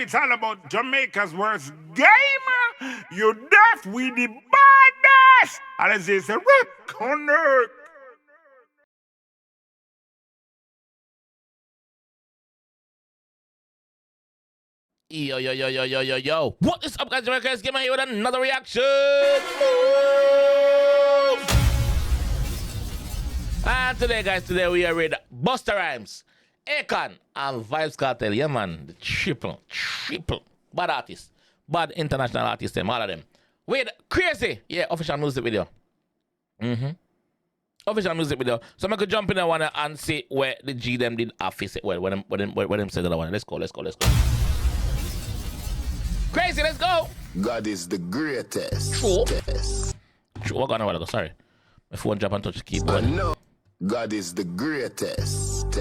it's all about Jamaica's worst game. You deaf, we the baddest. And as they say, connect. Yo. What is up, guys? JAMAICA'S here with another reaction. And today we are with Busta Rhymes, AKON, and VYBZ KARTEL. Yeah, man. The triple. Bad artists. Bad international artists, them, all of them. With Crazy. Yeah, official music video. Official music video. So I could jump in that one and see where the G them did office it. Well, when them said that one. Let's go. Crazy, let's go. God is the greatest. True. What going on a while ago? Sorry. My phone drop and touch the keyboard. I know God is the greatest.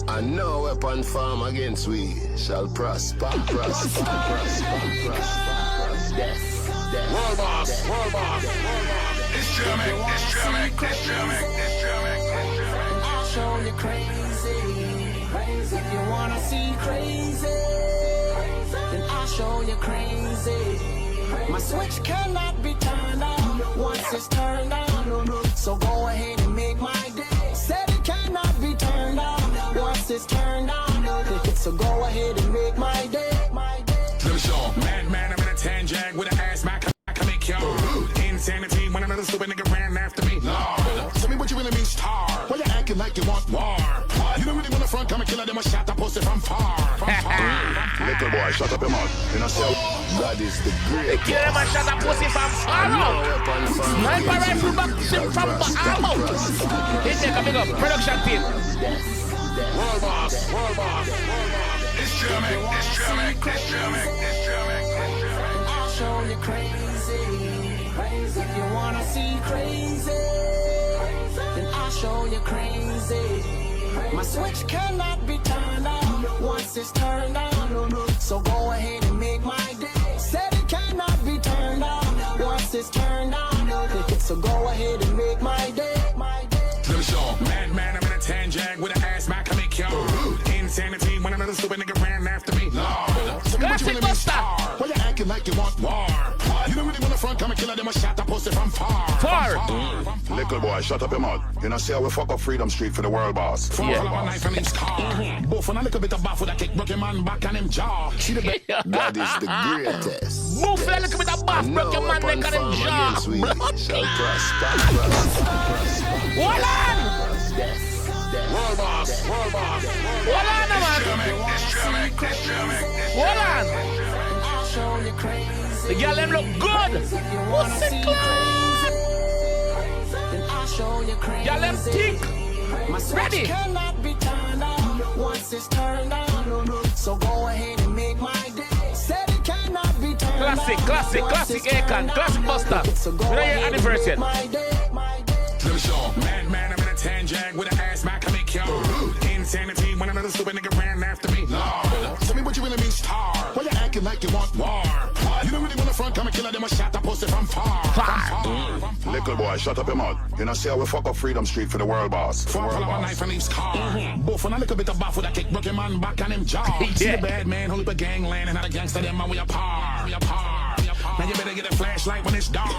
I know weapon form against we shall prosper. Yes. World boss. It's German. I'll show you crazy. If you wanna see crazy, then I'll show you crazy. My switch cannot be turned on once it's turned on. So go ahead and make my day. Said it cannot be turned on once it's turned on. So go ahead and make my day. Let me show 'em. Madman, I'm in a tan jag with an ass Mac. I can make y'all insanity when another stupid nigga ran after me. Lord, tell me what you really mean, star. Why you acting like you want war? You don't really want to front, come and kill them, a shot, I post it from far. Little boy, shut up your mouth. You know, so God is the greatest. Kill them and shut up pussy from far out. Sniper rifle back from out. They take a big up production team. World boss. It's German. I'll show you crazy. If you wanna see crazy, then I'll show you crazy. My switch cannot be turned on once it's turned on. So go ahead and make my day. Said it cannot be turned on once it's turned on. So go ahead and make my day. Let me show 'em. Madman, I'm in a tan jag with an ass Mac. I make y'all insanity when another stupid nigga ran after me. Lord, tell me what you really mean, star. Why you acting like you want war? You don't really want to front, come and kill them, a shot, I post it from far. Little boy, shut up your mouth. You know, see how we fuck up Freedom Street for the world boss. Yeah. A knife and his car. Both on a little bit of baff with a kick, broke your man back and him jaw. See the God is the greatest. Move for a little bit of bath, broke your man neck and him jaw. Shall prosper. Hold on! World boss. Hold on, man! Hold on! I'll show you crazy. The girl them look good! What's it called? Then I'll show you crazy. Girl them thick! My switch Ready? cannot be turned on once it's turned on. So go ahead and make my day. Said it cannot be turned on. Classic AKON, classic Busta. So go We don't hear ahead and anniversary. make my day. Let me show 'em. Madman, I'm in a tan jag with an ass Mac. I make y'all insanity when another stupid nigga ran after me. Lord, tell me what you really mean, star. Why you acting like you want war? You don't really want to front, come and kill them, a shot, I post it from far. Little boy, shut up your mouth. You know, see how we fuck up Freedom Street for the world boss. Pull up a knife and his car. Both on a little bit of baff with a kick, broke your man back and him jaw. See the bad man who leap a gangland and not a gangster, them and we apart. Now you better get a flashlight when it's dark.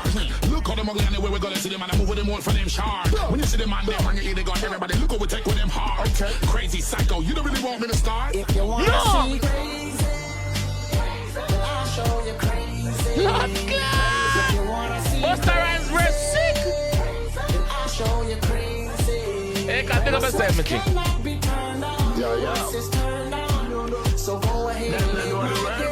Look how them ugly anyway, we're gonna see them and I move with them one for them sharp. When you see them on them, bring it either gun, everybody look what we take with them hard. Okay. Crazy psycho, you don't really want me to start? If you want to see crazy, then I'll show you crazy. Lord If God! you want to see Busta Rhymes were sick! then I'll show you crazy. AKON, pick up a Switch 70. cannot be turned on once it's turned on. So go ahead and make my day.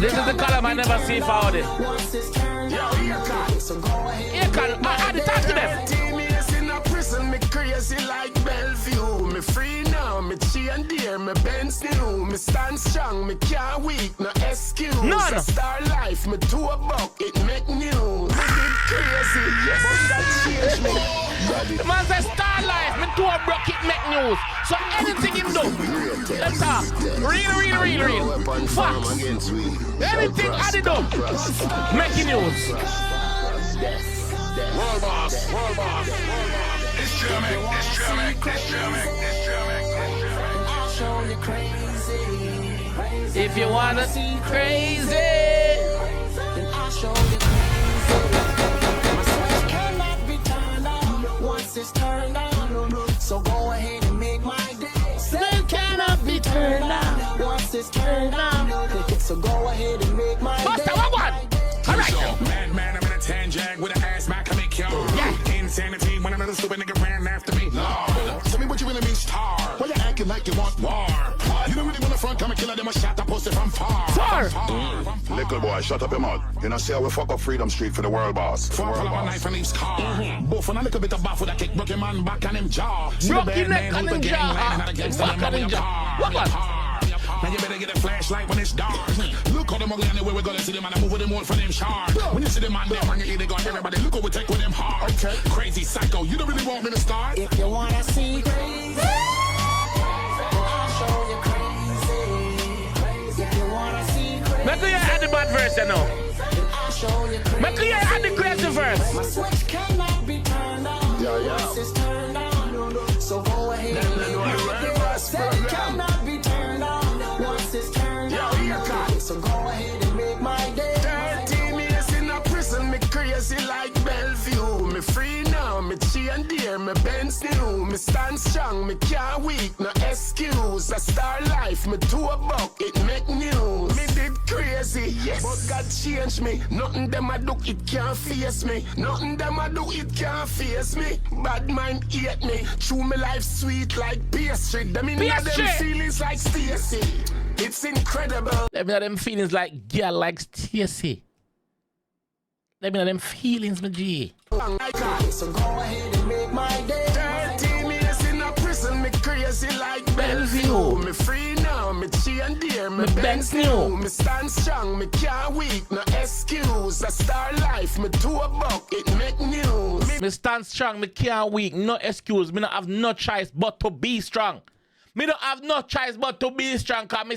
This is the column I never see for it. Once it's turned on. So go ahead. AKON, I had to talk to them. 10 years in a prison, me crazy like Bellevue. Me free now, me chain dear, me Benz new. Me stand strong, me can't weak, no excuse. None. A star life, me to a buck, it make news. Me did crazy, but that changed me. The man says star life, me to a broke it make news. So anything him do, let's talk. Real. Facts. Anything I did do, making news. World boss. It's German. I'll show you crazy. If you wanna see crazy, then I'll show you crazy. My switch cannot be turned on once it's turned on. So go ahead and make my day. It cannot be turned on once it's turned on. So go ahead and make my Busta, day. what one? All right. Man, I'm in a tan jag with an ass back, I make you. Yeah. Insanity when another stupid nigga ran after me. Lord, tell me what you really mean, star. Why you acting like you want war? You don't really want the front, come and kill them, a shot, I post it from far. Little boy, shut up your mouth. You know, see how we fuck up Freedom Street for the world boss. For Pull the world up a boss. knife and leaves car. Both on a little bit of baffle that kick broken man back on him jaw. See the Broke bad your neck man on who him the gang jaw. landing out against them, Back on him jaw. What one? Now you better get a flashlight when it's dark. Look how them ugly anywhere we gonna see them and I move with them all for them sharp. When you see them on them, bring it, they go everybody look what we take with them hard. Okay. Crazy psycho, you don't really want me to start? If you wanna see crazy, I'll show you crazy. If you wanna see crazy, Make you add the bad verse, you know. I'll show you crazy. Make you add the crazy verse. My switch cannot be turned on once it's turned on. So go ahead and make my day. Said it cannot be turned on once it's turned on. So go ahead and make my day. 13 years in a prison, me crazy like Bellevue. Me free now, me chain dear, me Benz new. Me stand strong, me can't weak, no excuse. A star life, me to a buck, it make news. Me did crazy, yes, but God changed me. Nothing them I do, it can't face me. Nothing them I do, it can't face me. Bad mind hate me. True, me life sweet like pastry. Them in them feelings like Stacy. It's incredible. Let me know them feelings like girl like Stacy. Let me know them feelings, my G. So go ahead and make my day. 13 years in a prison, me crazy like Bellevue. Me free now, me chain dear, me Benz new. Me stand strong, me can't weak, no excuse. A star life, me to a buck, it make news. Me stand strong, me can't weak, no excuse. Me not have no choice but to be strong. Me don't have no choice but to be strong. Cause me,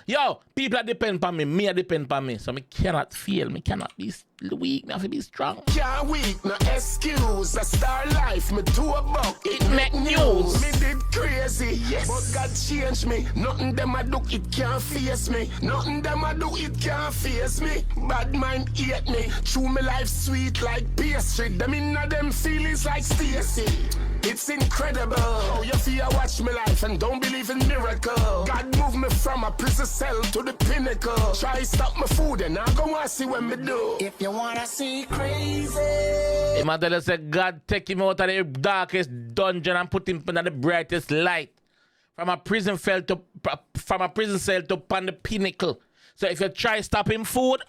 yo, people are depend on me. Me are depend on me. So me cannot fail. Me cannot be weak. Me have to be strong. Can't weak, no excuse. A star life, me to a buck, it Make news. Me did crazy, yes, but God changed me. Nothing them I do, it can't face me. Nothing them I do, it can't face me. Bad mind hate me. True, me life sweet like pastry. Them inna them feelings like Stacy. It's incredible how you feel watch me life and don't believe in miracle. God moved me from a prison cell to the pinnacle. Try stop my food and I go and see what me do. If you wanna see crazy, Him a tell us that God take him out of the darkest dungeon and put him under the brightest light. From a prison cell to upon the pinnacle. So if you try stop him food,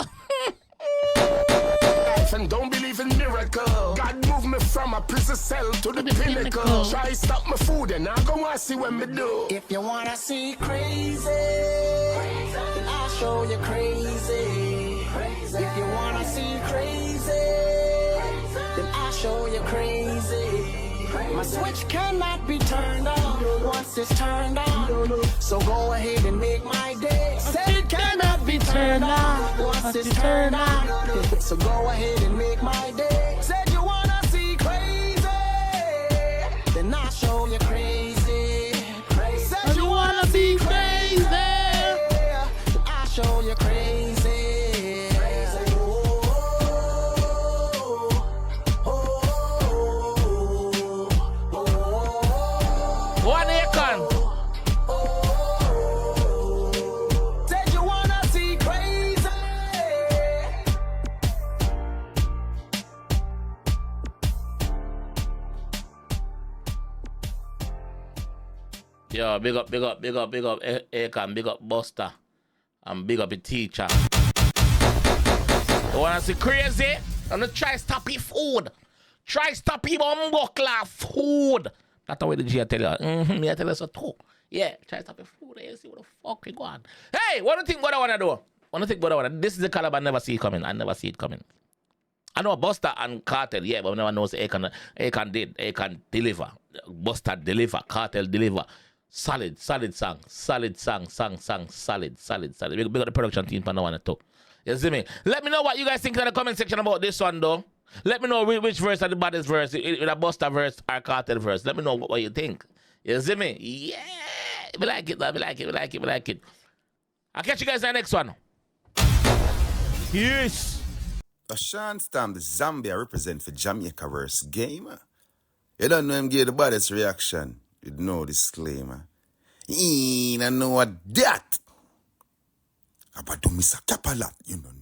And don't believe in miracle. God moved me from a prison cell to the pinnacle. Try stop my food and I go and see what me do. if you wanna see crazy, then I'll show you crazy. If you wanna see crazy, then I'll show you crazy. My switch cannot be turned on once it's turned on. So go ahead and make my day. Said it cannot be turned on once it's turned on. So go ahead and make my day. Said you wanna see crazy, then I'll show you crazy. Said you wanna see crazy, then I'll show you crazy. one AKON. Said you wanna see crazy. Yo, big up AKON, big up Busta, and big up the teacher. You wanna see crazy? I'm gonna try stop your food. Try stop your bumbukla food. That's the way the G I tell you. Me I tell you so too. Yeah, try stop your food. You see what the fuck we go on. Hey, what do you think what I wanna do? This is the collab I never see it coming. I never see it coming. I know Busta and Kartel, yeah, but I never know AKON did. AKON deliver. Busta deliver. Kartel deliver. Solid song. Solid. We got the production team for now one too. You see me? Let me know what you guys think in the comment section about this one though. Let me know which verse are the baddest verse, with a Busta verse or Kartel verse. Let me know what you think. You see me? Yeah. We like it. I'll catch you guys in the next one. Yes. A Sean Stam, the Zambia represent for Jamaica's game. You don't know him give the baddest reaction. You know disclaimer. He don't know what that. About to miss a cap a lot, you know.